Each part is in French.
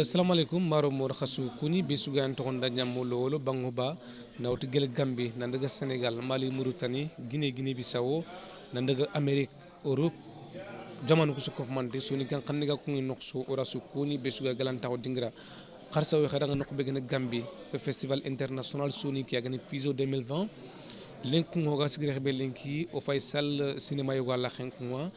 assalamu alaikum maro mor khasu kuni besuga antogonda nyamolo wolo bangoba nawti gel gambi nandaga senegal mali mauritanie guinée bissau nandaga amerique europe jamanu ko sukof mande soni gan xanniga ko ngi nokso ora su kuni besuga galanta o dingra kharsa we khadanga nokbe gene gambi festival international soni ki agani fizo 2020 lenku ngoga sigre be lenki o faisal cinéma yo wala khenkuwa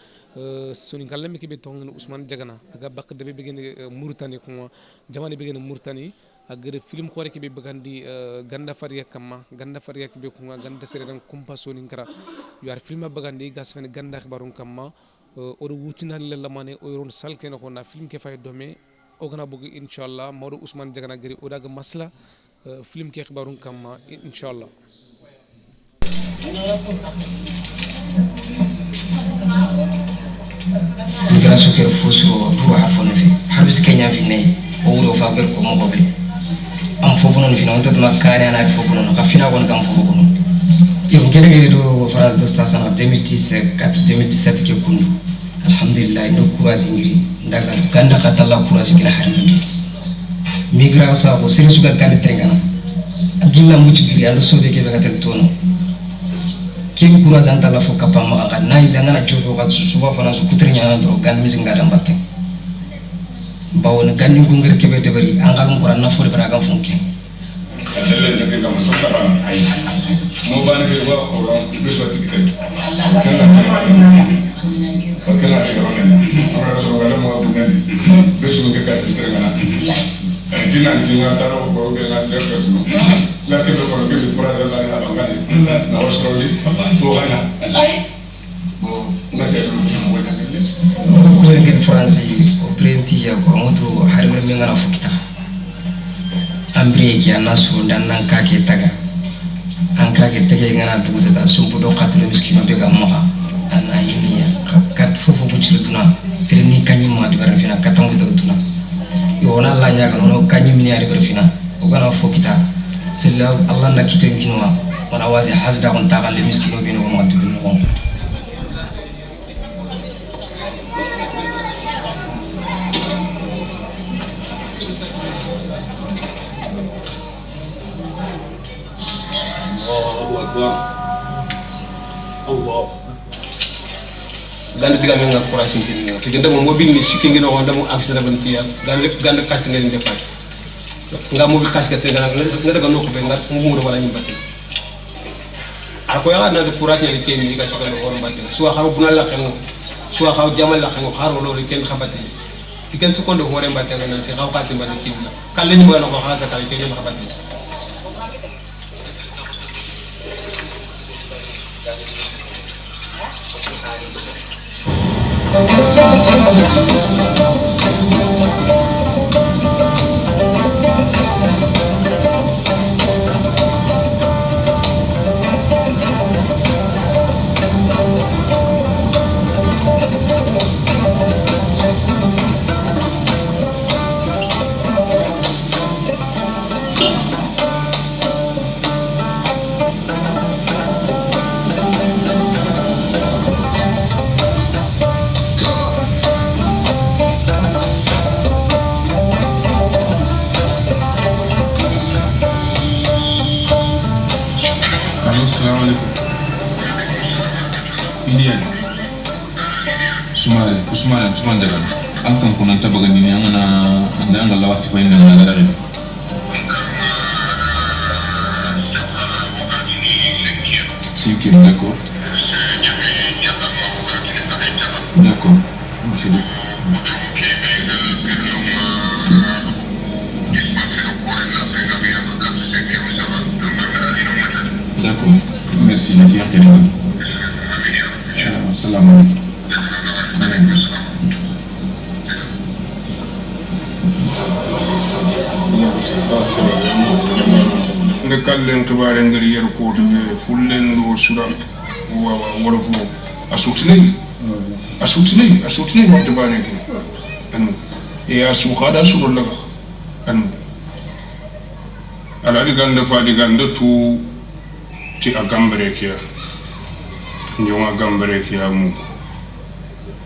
soni galle mi kibe tongen Ousmane Diagana aga bak debe be gene Mauritanie ko jamane be gene Mauritanie agere film khore kibe bagandi ganda fariya kibe ko ganda seredan kumpa soni ngara yar film bagandi gasfene ganda khibarun kamma o wutina le lamane o ron salke no na film ke fay dome o gana bugu inshallah mawdo Ousmane Diagana gari o daga masla film ke khibarun kamma inshallah migration kër fosuro pour harfone fi harbis kenya fi nay o wuro fa ber ko mo gobe am fofu non fi non to ma kare ana fofu non ka fina won kam fofu non yo gele do France do sa 2017 2017 ke kundu alhamdulillah no courage ngiri ndaga ganda katalla courage kila harmi migration ko sere suga gande trengana abdullah muti giri ando sode ke be gatel tono kim courage antala fo kapama aga nay dangana jodo ga suba fana su kutrinya andro gan misinga dam batte bawon ganni ko ngere kebe de bari angal mo qur'an na fo de baraga fonke adelle de ke kam so tara ay mo bana be wa ko ron be so tikete ko kala de ron na so wala mo bu ngani be so ke ka tikere ngana dina dina taro ko be na de ko la ke ko ke pour la la ngani na wasroli ko gana bo na se ko wasa kele ko ngir France o prenti ya ko moto harme mi ngana fukita ambre ki anasu dan nan ka ke taga an ka ke tege ngana duguta da sumpu do katlo miskino be ga moha ana yiniya kat fofo bucci tuna sereni kanyim ma dibara fina katangu da tuna yo na la nya ga no kanyim ni ari bar fina o gana fukita sella Allah na kitem kinwa wana wazi hasda on tagal le miskino be no mo tibin no Allah gande diga men ngak courage ngini to jende mo mobile ni sikki ngino wonda mo accident ban tiya gande kaste ngene dépasse nga mobile kaste te nga daga nokko be ngat mo wala nyimbati ako ya na de courage ni temi ga sokal ko mbati suwa xaw buna la xengo suwa xaw jamal la xengo xaro lolu ken xabati ti ken su ko ndo hore mbati na ti xaw xati ban ki kala ni mo na ko xata kala ken xabati assalamu alaikum Indian Usman Diagana an kan kunan tabaga ni an lawa sifa inda na gadare Sikki d'accord monsieur d'accord merci de dire que assalamu alaikum nde kallen tubare ngir yer ko to be fullen ro sura wa worofu asutini wadde bane ke anu e asu khada suru laga anu ala diganda fa diganda tu ti agambare kiya njoma gambare kiya mu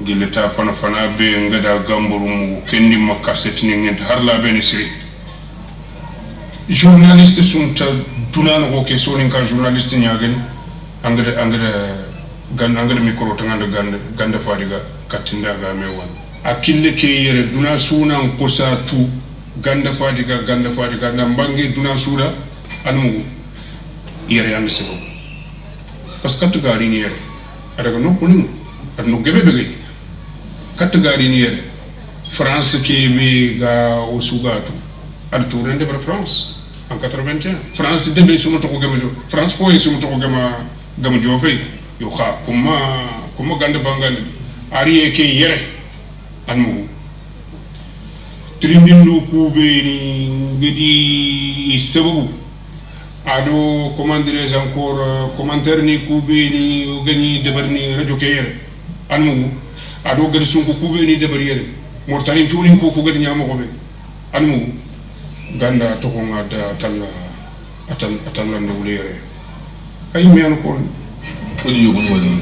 gilita fana fana be ngada gamburu mu kendi makaset ni ngent har la ben siri journaliste sunta dunana ko ke sonin ka journaliste nyagen angada ganda micro tanganda ganda fa diga katinda ga mewan akille ke yere duna sunan kosa tu ganda fadiga na mbangi duna sura almu yere yande sebo parce que gari ni yere adaga no kunin adno gebe bege kat gari ni yere France ke mi ga osugatu al tourner de France en 81 France debe sumu to ko gema France ko sumu to ko gema jofe yo kha kuma ganda bangal ari ke yere almu trindindu kubeni ngedi sababu ado comment dirais encore commentaire ni kubeni gani debarni radio kayere almu ado gadi sunko kubeni debariyere mortani tunin ko gadi nyama ko be almu ganda to ko ngada atalla ndawlere ay men ko woni yogon woni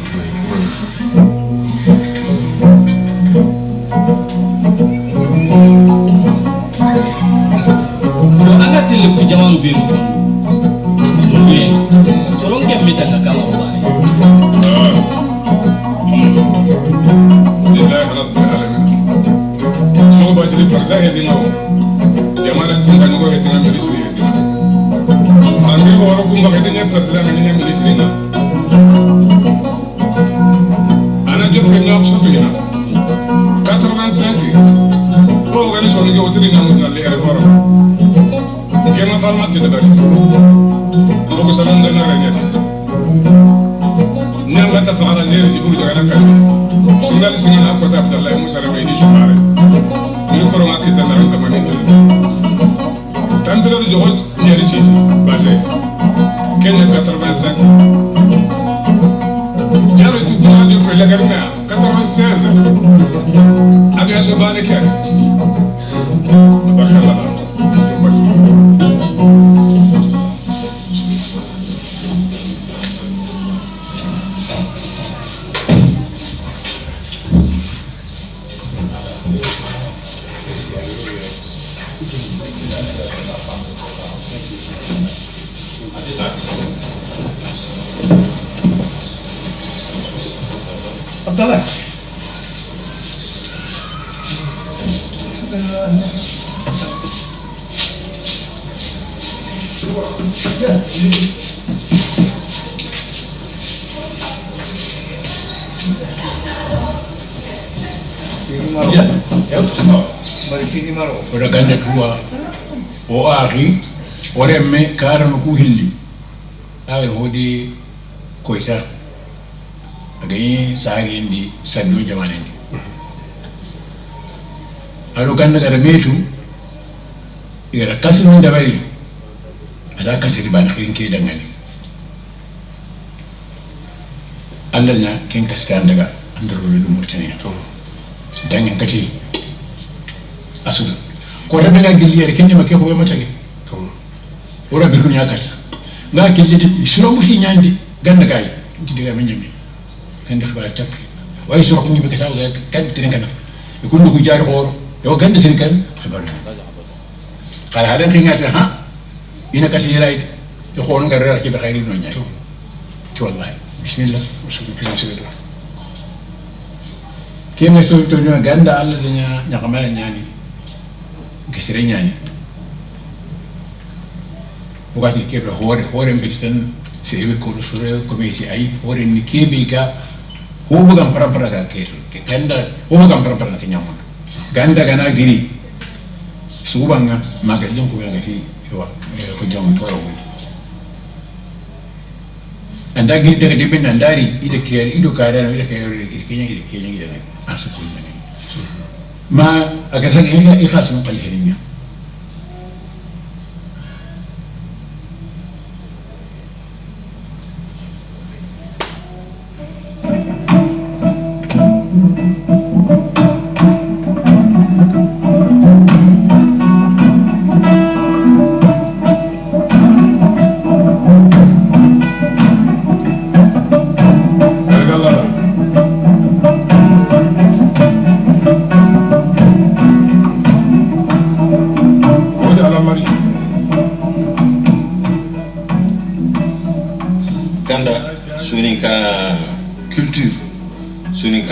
anga tele ku jamanu be mu ngue soron ke mi tanga kala o bari lillahi rabbil alamin so ba jili parda he dingo jamana tinga ngo he tinga ministry he tinga andi ko ro kumba he tinga parda he tinga ministry na ana job ke ngam so tuna 85 ko gani so ngi wotiri ngam na le ere ko kema farmati de bari ko salon de na rene nyanga ta fara jere jibu jaga kan singal singina ko ta Abdallah Musa Rabi ni shimare ni ko ma kita na ta mani tambiro de jox ñeri ci basé kenya 85 jaro tu ko andi ko la garna 96 aviation bane ke bakala Abdallah. Ora ganda tua o ari ore me karano ku hilli awer hodi koita agay saagi indi sanno jamane ndi aro ganda gara metu igara kasinu ndabari ada kasiri ban khrinke dangani andalnya ken kaskan daga andaro du murtani to dangen kati asudu ko da daga gilliyar ken ma ke ko mata ke to ora bi dunya kata nga gilli de suro muti nyande ganda gay ti diga men nyame kan def ba tak way suro ko ngi be kata ga kan tin kana ko ndu ko jaar xor yo ganda tin kan xabar xala hadan ngata ha ina kati ray de xol nga reer ci be xayri no ñay ci wallahi bismillah keme so to no ganda alla de nya xamala ñani gisire ñani bugati kebe hore mbiten sewe ko sure community ay hore ni kebe ga ho bugam parampara ga ke ganda ho bugam parampara ke nyamon ganda gana giri subanga maga jonko ga fi wa ko jamu to ro anda giri daga debin andari ida ke ido kare na ida ke nyangi asu ko ma aga san ina ikhas mun qalhiniya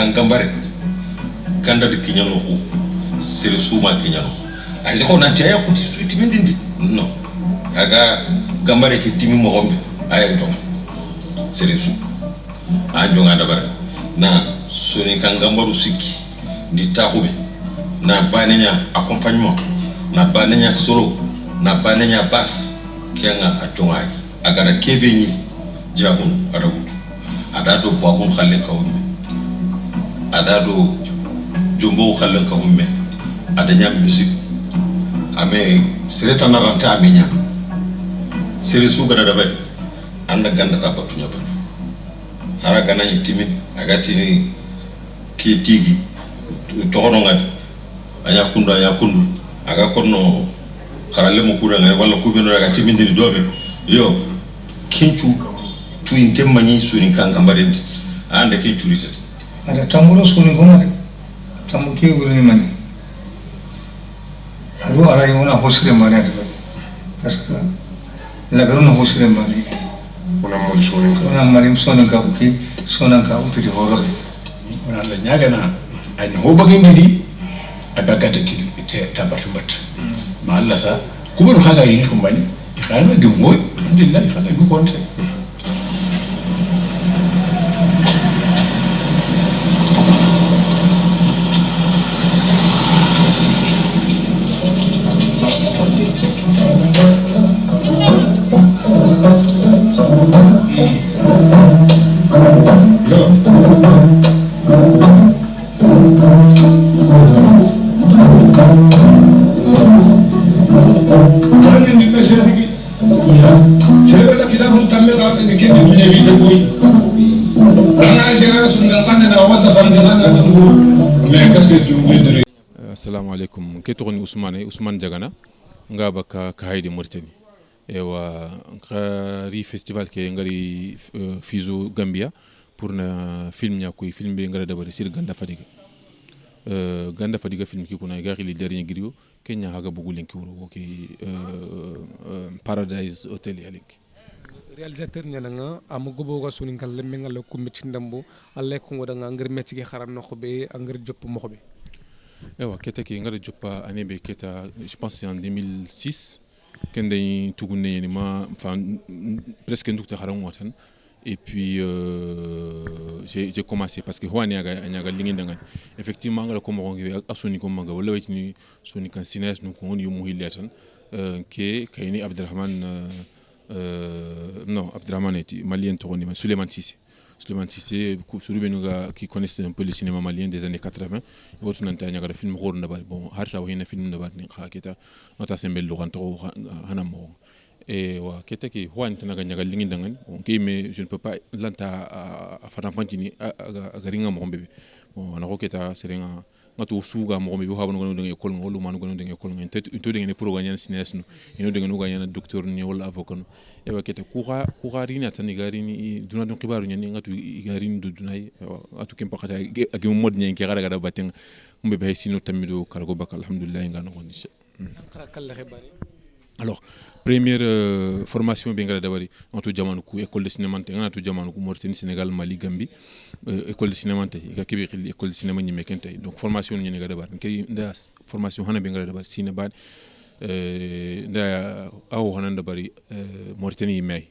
kan gambare ganda de kinyano ko sere suma kinyano ay le ko na tiya ko ti suiti mindindi no aga gambare ki timi mo gombe ay to sere su anjo ngada bare na soni kan gambaru sikki di taxube na banenya accompagnement na banenya solo na banenya bass kenga atonga agara kebe ni jahun adagu adado bahun khalle kawme adado jumbo khalle kawme adanya musique ame sereta na ranta amenya sere su gara da bay anda ganda tabatu nyaba hara ganani timin agati ni ki tigi to hono ngad anya kundu aga konno kharalle mo kuranga walla kubino daga timindini dobe yo kinchu tu intemani suni kanga mbarendi ande kinchu ritati ada tamburo suni gomade tamu ki gurni mani aru ara yona hosre mane ada paska lagaruna hosre mane ona marim sona ka buki sona ka upiti horo ona la nyaga na ay ho bagindi di aga gata ki te tabatu bat ma Allah sa kubo khaga yini ko bani khana gumboy alhamdulillah khaga bu konte assalamu alaikum ke togoni Ousmane Diagana ngaba ka haydi Mauritanie ewa ngari festival ke ngari Fizo Gambia pour na film nya koy film be ngara dabari sir Ganda Fadiga film ki kuna gari li dernier griyo Kenya haga bugu linki wuro ke Paradise Hotel yalik réalisateur ñananga am gobo ga sunin kal lembe ngal ko metti ndambo alle ko ngoda nga ngir metti ge xaran no xobe ngir jopp mo xobe ewa keta ki ngara joppa année be keta je pense c'est en 2006 kende tugune ni ma enfin presque ndukte xaran wotan et puis j'ai commencé parce que hoani aga lingi ndangan effectivement ngala ko mo ngi asuni ko maga wala wayni suni kan sines nu ko on yumu hiletan ke kayni Abdelrahman non, Abdelrahman était malien, Souleymane Cissé, qui connaissent un peu le cinéma malien des années 80. Il y a un film bon, Harsa un film de et mais je ne peux pas l'anta à Fanfantini à Garinga Mombé. Bon, on a roqueta serenga ngatu suga mo be ha bono ngene ko ngolu manu gono ngene ko ngene to de ngene pour gagner cinéaste no ino de ngene gagner docteur ni wala avocat no e ba kete ku rina tan garini duna don kibaru nyani ngatu garini du dunay atu kem pakata ak mod nyen ki gara gara baten mbe be sino tamido kargo bak alhamdulillah ngano ko insha alors première formation be ngara dawari antu jamanu ku école de cinéma te ngana tu jamanu ku Mauritanie Sénégal Mali Gambie école de cinéma te ga kebe école de cinéma ni mekente donc formation ni ngara dabar kay nda formation hana be ngara dabar cinéma nda aw hana dabari Mauritanie may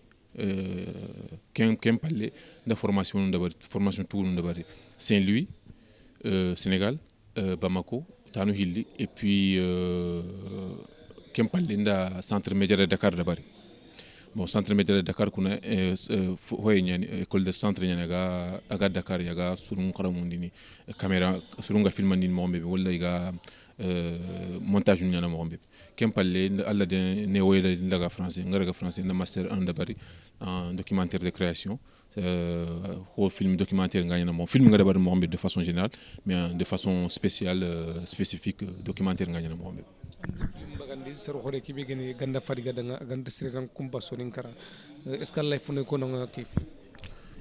kem palle nda formation dabar formation tout dabari Saint-Louis Sénégal Bamako Tanu Hilli et puis Kempalle nda centre médiaire de Dakar dabari bon centre médiaire de Dakar kuna hoye nyani école de centre nyani aga Dakar yaga surun qaramundini caméra surunga filmandini mo be wala iga montage nyana mo be Kempalle alla de ne wayla ndaga français ngaraga français na master 1 dabari en documentaire de création film documentaire ngana mo film ngada dabari mo de façon générale mais de façon spéciale spécifique documentaire ngana mo be bagandi sero xore ki be gene Ganda Fadiga danga ganda sretan kumba sonin kara est-ce que lay fune ko nga ki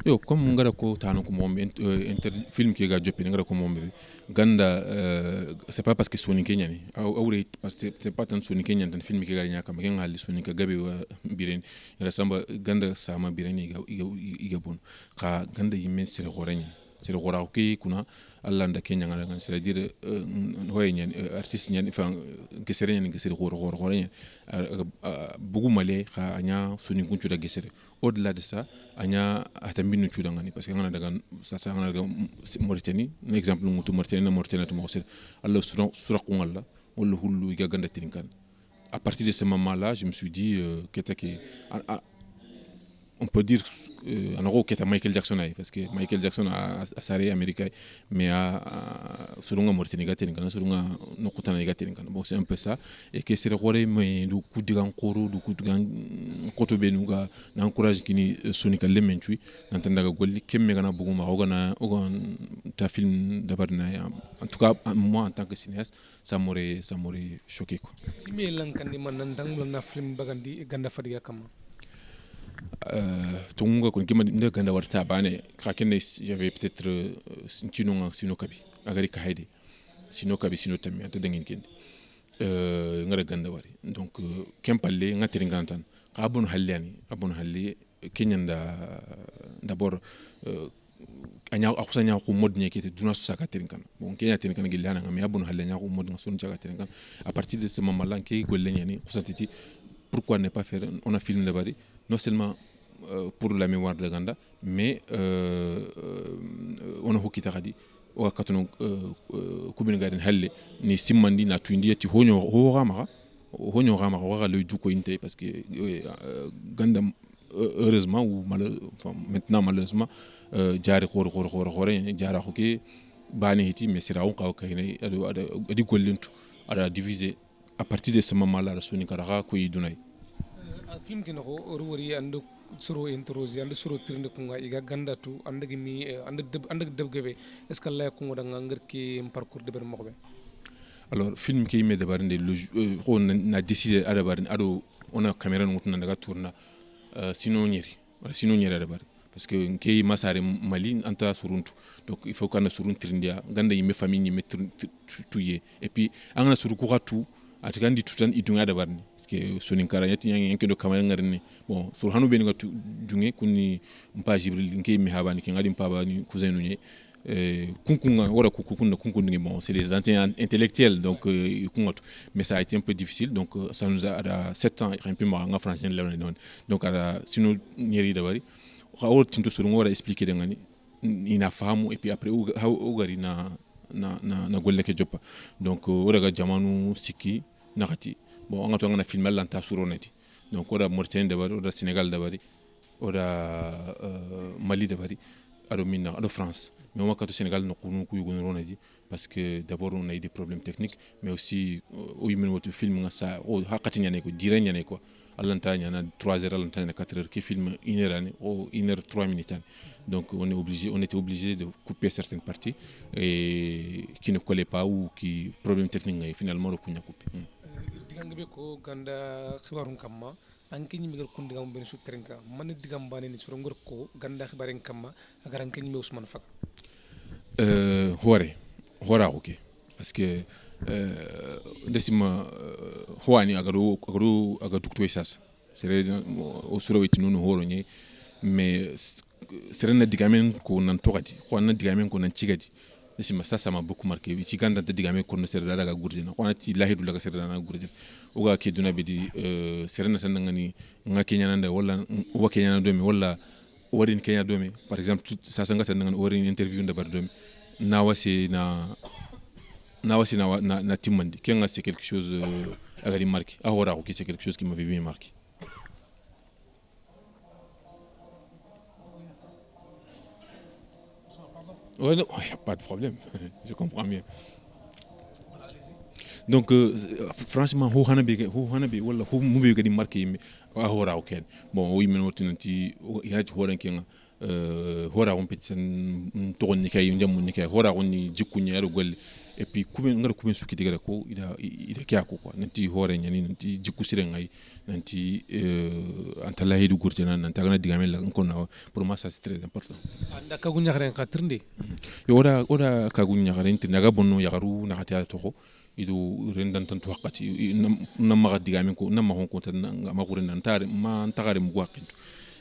yo comme ngara ko tanu ko mom inter film ki ga joppi ngara ko mom be ganda c'est pas parce que sonin kenya ni awre parce que c'est pas tant sonin kenya tan film ki ga nyaka ma ngal sonin ka gabe wa biren rasamba ganda sama bireni iga bon ka ganda yimen sere xore ni c'est le rora qui kuna alla nda kenya ngala c'est-à-dire hoye nyen artiste nyen enfin gesere nyen gesere rora nyen bugu male kha anya suni kunchu da gesere au-delà de ça anya atambinu chu ngani parce que ngana daga sa ngana daga Mauritanie un exemple mutu Mauritanie to mo alla sura kungalla wala hullu ga ganda tinkan. À partir de ce moment-là, je me suis dit on peut dire en gros que Michael Jackson parce que Michael Jackson a saré américain mais selon Mauritanie gatin selon nokutana gatin bon c'est un peu ça et que c'est le roi mais du coup de gankoro du coup de gan kotobenuga na encourage kini sonika lementui nantandaga golli kemme gana buguma ogana ta film d'abord en tout cas moi en tant que cinéaste ça m'aurait choqué quoi. Si mais lankandi man nantang na film bagandi ganda fadiga kama tunga kun kima nda ganda warta bane krakene j'avais peut-être sino kabi agari ka hayde sino kabi sino tammi anta dangin kende ngara ganda wari donc kempalle ngatiri ngantan ka abon halli kenyanda d'abord anya akusanya ko modne kete duna su saka tirinkan bon kenya tirinkan gilana ngam abon halle nya ko modna sun saka tirinkan à partir de ce moment là ke golle nyani kusantiti pourquoi ne pas faire on a filmé là-bas non seulement pour la mémoire de Ganda, mais on a hokita kadi o katono kubin gaden halle ni simmandi na tuindi ti honyo rama wa le du ko inte parce que Ganda heureusement ou maintenant malheureusement jari khor jara hoki bani hiti mais sira on ka kayne adi gollentu ada diviser à partir de ce moment là suni karaga ko yidunay film kino ko ruwari ando suro introsi ando suro tirnde kunga iga ganda tu andagi mi andag debgebe est ce que la ko da ngir ki parcours de ber mokbe alors film ki me debar nde on a décidé adabar ado on a caméra ngutna daga tourna sino nyeri adabar parce que kay masare mali anta suruntu donc il faut qu'on surun trindia ganda yime famille yime tuye et puis angana suru ko ratu atigandi tutan idunga adabarni que soninkara yati yang do kamera ngarni bon sur hanu ben ngatu dunge kunni mpa jibril ngi mi habani ki ngadi mpa bani cousinu nye kunkunga wala kunkunga bon c'est des intellectuels donc kungoto mais ça a été un peu difficile donc ça nous a 7 ans un peu maranga français donc ala sino nyeri dabari rawo tinto sur ngora expliquer dangani ina fahamu et puis après ogari na golle ke joppa donc odaga jamanu siki nakati bon on a filmé l'anta suroneti donc ora Mauritanie dabari ora Sénégal dabari ora Mali dabari ado minna ado France mais on a Sénégal no kunu ku yugo ronedi parce que d'abord on a eu des problèmes techniques mais aussi au yimeno wotu film nga sa o hakati nyane ko dire nyane ko alanta nyana 3 heures alanta nyana 4 heures qui film 1 heure ani o 1 heure 3 minutes donc on était obligé de couper certaines parties et qui ne collaient pas ou qui problème technique finalement le kunya couper ngbe ko ganda khibarun kamma anke nyimi gal kundi gam ben su trenka man digam bane ni suro ngor ko ganda khibaren kamma agar anke nyimi Ousmane Faka hora ok parce que desima hoani agadu tukto esas c'est au suro witinu no horo nye mais serena digamen ko nan tokati ko nan digamen ko nan cigati desima ça m'a beaucoup marqué ci ganda de digamen ko no serda daga gurdina ko na ci lahidu daga serda na gurdina oga ke duna bedi serena tan ngani ngake nyananda wala o ke nyananda domi wala warin Kenya domi par exemple ça sangata ngani warin interview ndabar domi nawasi na timandi kenga c'est quelque chose agari marqué ahora ko c'est quelque chose qui m'avait bien marqué. Ouais, non, y a pas de problème. Je comprends bien. Donc franchement ho hanabe wala ho mube gadi marqué mi ahora o ken bon o yimeno tinanti yaati horan kenga hora on petan to ni kay ndam ni kay hora on ni jikkunya yaro golle et puis ngar kuben suki digara ko ida kya ko quoi nanti hore nyani nanti jikku sire ngai nanti antala hedu gurtena nanta gana digamel la ko na pour moi ça c'est très important anda ka gunya garen ka trinde yo ora ka gunya garen tinaga bonno yagaru na khata to ido rendan tan to hakati namma digamen ko namma hon ko tan ma guren nan tare ma tagare mu gwaqintu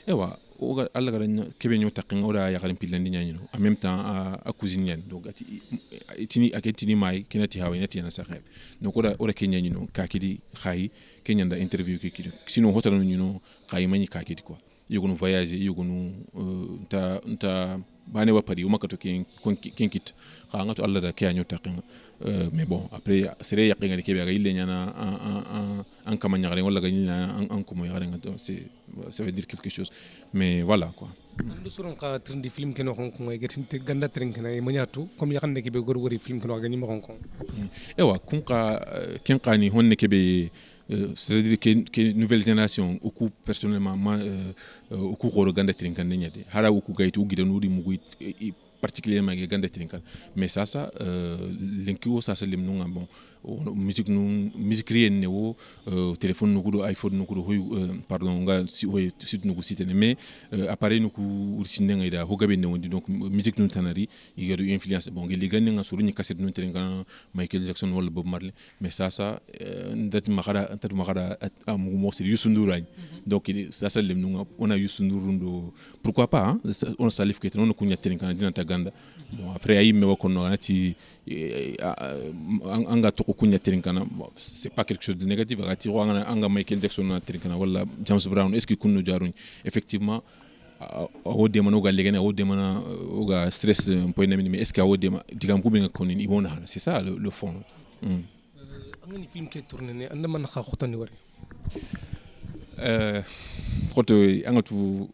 ewa oga alla gara kebe nyo takin ora ya garin pilandi nyani no en même temps a cuisine nyen donc itini aketini mai kinati hawa inati na saxeb donc ora kenya nyino kakidi xayi kenya da interview ki kido sinon hotalo nyino xayi mani kakidi quoi yogonu voyager yogonu nta bane wa pari umakato kinkit xa ngato alla da kenya nyo takin mais bon après sere yaqinga de kebe ga ile nyana en kamanya garen wala ga nyina en komo garen c'est ça veut dire quelque chose mais voilà quoi andu suron ka trindi film keno hon ko getinte ganda tren kana e manyatu comme yakande ke be gor wori film keno ga nyima hon ko ewa kunka kenkani honne ke be c'est-à-dire que nouvelle génération oku personnellement oku goro ganda tren kan nyade hara oku gaitu gidanuri mugu particulièrement les grandes techniques mais ça l'incubus ça c'est les noms bon musique rien néo téléphone nous coup iPhone nous coup pardon nga si nous coup site mais appareil nous coup ursinenga ida hogabe néo donc musique nous tanari il y a une influence bon les gars nga suru ni cassette nous tenga Michael Jackson wala Bob Marley mais ça ndat makara amugo c'est Youssou Ndour donc ça c'est les noms on a Youssou Ndour pourquoi pas hein? On salif que on kunya tenga dina ganda bon après ayi mewa kono ati anga to kunya trinkana c'est pas quelque chose de négatif ati anga Michael Jackson na trinkana wala James Brown est-ce que kunu jarun effectivement o de mano ga legene o de mana o ga stress point na mais est-ce que o de digam ko binga konini ibona c'est ça le fond angani film ke tourner ne anda man kha khotani wari khoto anga tu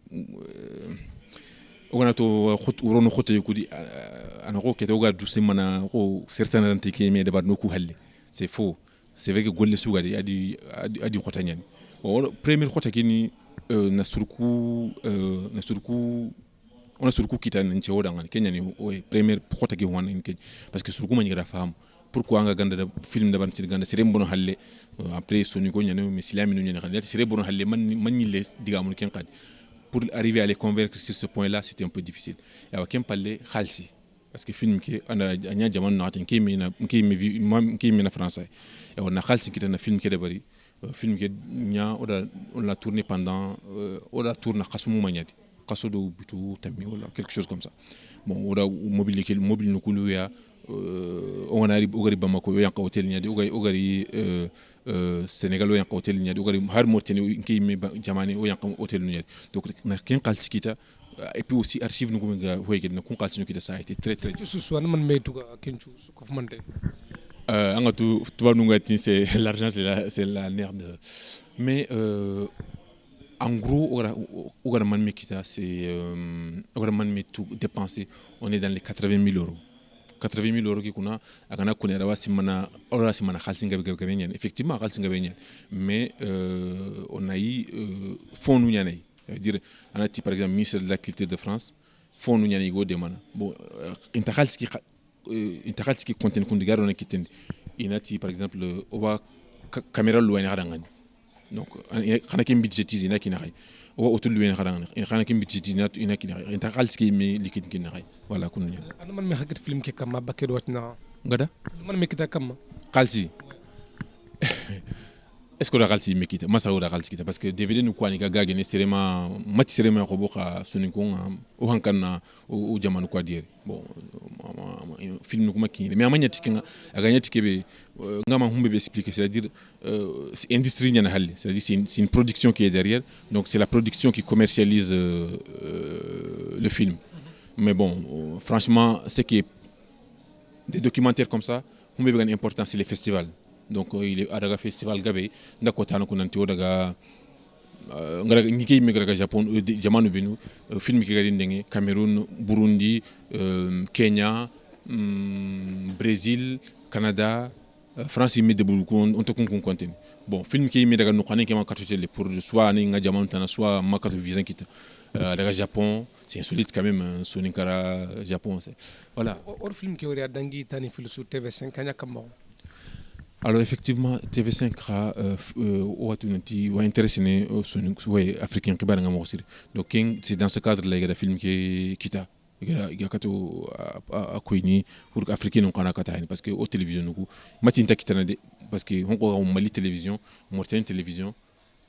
ogana to urono khoto yukudi ana ko kete oga du simana ko certains rantiki me debat no ku halle c'est faux c'est vrai que golle sugadi adi khotanyani o premier khota kini na surku ona surku kitane nche odanga kenya ni o premier khota ki wana nke parce que surku mani gara faham pourquoi anga ganda film da ban ci ganda sere mbono halle après soni ko nyane mi silami no nyane khadi sere mbono halle man ni les digamun ken qadi pour arriver à les convaincre sur ce point-là, c'était un peu difficile. Et avec un palais khalsi, parce que film qui ana anya jaman na qui mi français. Et on a khalsi qui est un film qui est d'abord film qui on l'a tourné pendant on l'a tourné khasmu manyadi. Kasodo butu tammi wala quelque chose comme ça. Bon, on a mobile no kuluya on a ogari Bamako yanka hotel nyadi ogari Sénégal o yanka hotel nyadi ogari har Mauritanie nki mi jamani o yanka hotel nyadi donc na ken qalti kita et puis aussi archive no gumenga hoyge na kun qalti no kita ça a été très ce soit man metuga kenchu ko fumante anga tu nu ngati c'est l'argent c'est la nerf de mais en gros ogara man mekita c'est ogara man metu dépenser on est dans les 80 000 euros 80 000 euros qui kuna agana kunera wasimana ora simana khalsinga gabenyen effectivement khalsinga benyen mais on a eu fond nous yanay dire anati par exemple ministre de la culture de France fond nous yanay go demana bon inta khalski content kun digaro na kitendi inati par exemple owa caméra loine hadangani donc xana ke budgetiser na kina xay o otul wen xana ke budgetiser na ina kina xay inta khalski mi liquide kina xay voilà kun ñu ana man mi xagat film ke kam bakke watna ngada man mi kita kam khalsi est-ce que la khalsi mi kita masa la khalsi kita parce que DVD nous quoi ni gaga ni serema mati serema ko boka soninko o hankana o jamanu quoi dire bon film nous maki mais amanya tikinga aganya tikebe ngama humbe be expliquer c'est-à-dire c'est industrie nyana halle c'est-à-dire c'est une production qui est derrière donc c'est la production qui commercialise le film mais bon franchement c'est que des documentaires comme ça humbe be gan important c'est les festivals donc il est adaga festival gabe ndako tanu kunanti odaga ngara ngiki migraga Japon jamanu binu film ki gadi ndenge Cameroun Burundi Kenya Brésil Canada France mi de beaucoup on te kun contenu bon film ki mi daga no xane ke ma katotele pour soit ni nga jamanu tana soit ma kato visa kita daga Japon c'est insolite quand même Soninkara Japon c'est voilà or film ki wori dangi tani fil sur TV5 kanya kam. Alors effectivement TV5 va intéresser les africains qui barangam aussi donc c'est dans ce cadre là il y a des films qui kita il y a kato à Koini pour africains on kana kata parce que au télévision nous matinta kitana parce que on ko mali télévision Mauritanie télévision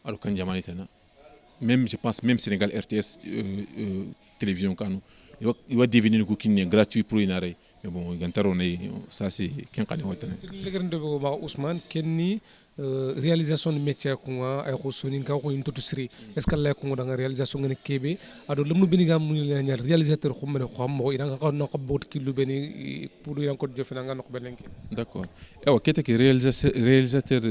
alors quand jamani tana même je pense même Sénégal RTS télévision kanu il va devenir ko kinne gratuit pour une arrêt mais bon gantaro ne ça c'est ken kani hotane legrande be ba Ousmane kenni réalisation de métier ko ay ko soni ka ko into sri est-ce que la ko da réalisation ngene kebe ado lemnu bini gam mu le ñal réalisateur ko mene ko mo ida nga ko no ko bot ki lu beni pour yan ko jofina nga no ko benenki d'accord ewa kete ke réalisateur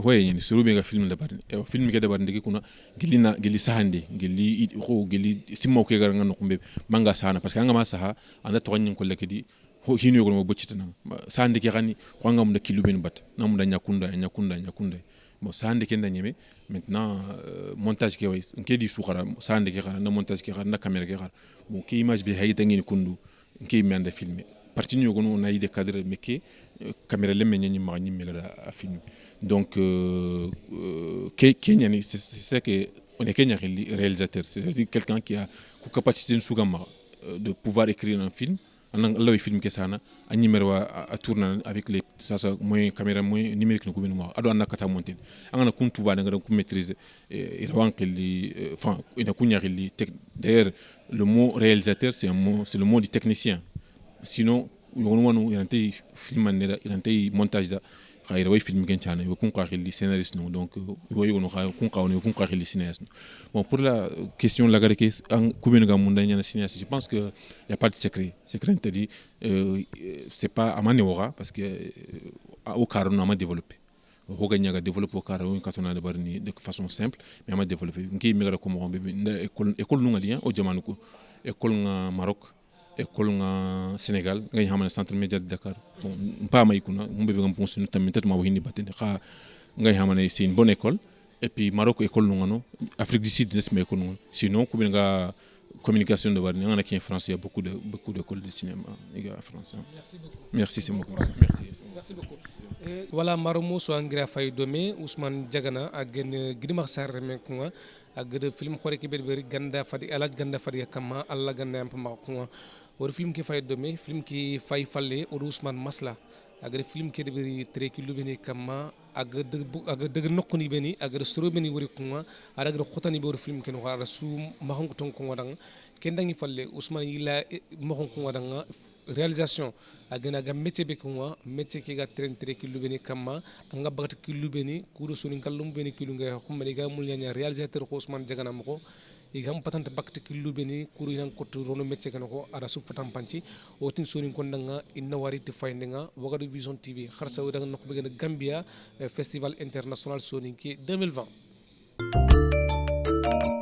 hoye ni suru be ga film da bar ewa film ke da bar ndigi kuna gilina gili sahande gili ko gili simmo ke gar nga no ko be manga sahana parce que nga ma saha anda to nyin ko lekedi ho hinu yogo mo boccitana sande ke xani xanga mu da kilu ben bat namu da nyakunda bon sande ke ndanyeme maintenant montage ke way nke di sukhara sande ke xara na montage ke xara na caméra ke xara bon ki image bi hayta ngini kundu nke mi anda filmer parti ñu yogo no na yide cadre mais ke caméra le men ñi ma ñi mi la film donc Kenya ni c'est que on est Kenya réalisateur c'est-à-dire quelqu'un qui a une capacité de pouvoir écrire un film là film que ça na a numéro à tourner avec les ça moyen caméra moyen numérique no ko ben mo ado anaka ta monter angana kuntu ba nga ko maîtriser et wank li enfin ina kunya li d'ailleurs le mot réalisateur c'est le mot du technicien sinon yono wonu irante film manera irante montage da khayra way film ken chana yo kun li scénariste non donc yo yono khay kun qawne kun li cinéaste bon pour la question la gare ke ku ben ga mun danya cinéaste je pense que il y a pas de secret dit c'est pas amane wora parce que au carton on a développé ho gagna ga développer au carton on katona de barni de façon simple mais on a développé ngi mi gara ko mo be école nu ngali o jamanu ko école nga Maroc école nga Sénégal nga xamane centre média de Dakar bon pas may kuna mbe be ngam ponsu tamit tellement wo hindi batende xa nga xamane c'est une bonne école et puis Maroc école nu ngano Afrique du Sud n'est école nu sinon ku ben nga communication de barni ngana ki en France il y a beaucoup d'écoles de cinéma en France merci beaucoup merci c'est moi merci beaucoup voilà maromo so angra fay domé Ousmane Diagana ak gen gidima sar men ko ak de film xore ki berberi ganda fadi alaj ganda fadi kama alla ganda am ma ko wor film ki fay domé film ki fay falle o Ousmane Masla ak de film ki berberi treki lu beni kama ak de nokoni beni ak de soro beni wori ko ara de khotani be film ken wara su ma hon ko ton ko wadang ken dangi falle Ousmane yila ma hon ko wadanga réalisation agena ga métier be ko métier ki ga train ki lubeni kama anga bagata ki lubeni kudo soni kallum beni ki lunga xumani ga mul nyanya réalisateur ko Ousmane Diagana mako igam patante bakta ki lubeni kuru nan ko rono métier kanako ara su fatam panci o tin soni ko ndanga inna wari te fayndinga wagadu vision tv kharsa wadanga nok be Gambia festival international soni ki 2020